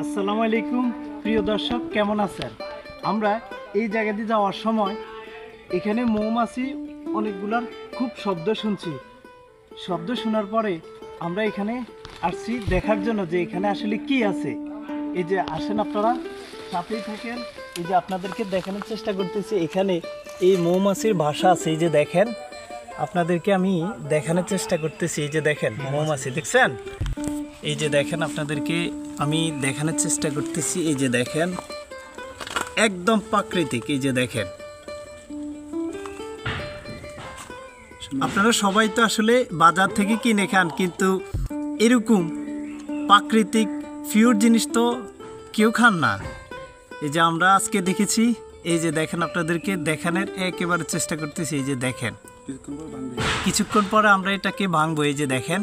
আসসালামু আলাইকুম প্রিয় দর্শক, কেমন আছেন? আমরা এই জায়গাতে যাওয়ার সময় এখানে মৌমাছি অনেকগুলার খুব শব্দ শুনছি। শব্দ শোনার পরে আমরা এখানে আসছি দেখার জন্য যে এখানে আসলে কি আছে। এই যে আসেন, আপনারা সাথেই থাকেন। এই যে আপনাদেরকে দেখানোর চেষ্টা করতেছি, এখানে এই মৌমাছির ভাষা আছে। এই যে দেখেন, আপনাদেরকে আমি দেখানোর চেষ্টা করতেছি। এই যে দেখেন মৌমাছি, দেখছেন? এই যে দেখেন, আপনাদেরকে আমি দেখানোর চেষ্টা করতেছি। এই যে দেখেন, একদম প্রাকৃতিক। এই যে দেখেন, আপনারা সবাই তো আসলে বাজার থেকে কিনে খান, কিন্তু এরকম প্রাকৃতিক পিওর জিনিস তো কেউ খান না। এই যে আমরা আজকে দেখেছি। এই যে দেখেন, আপনাদেরকে দেখানোর একেবারে চেষ্টা করতেছি। এই যে দেখেন, কিছুক্ষণ পরে আমরা এটাকে ভাঙবো। এই যে দেখেন।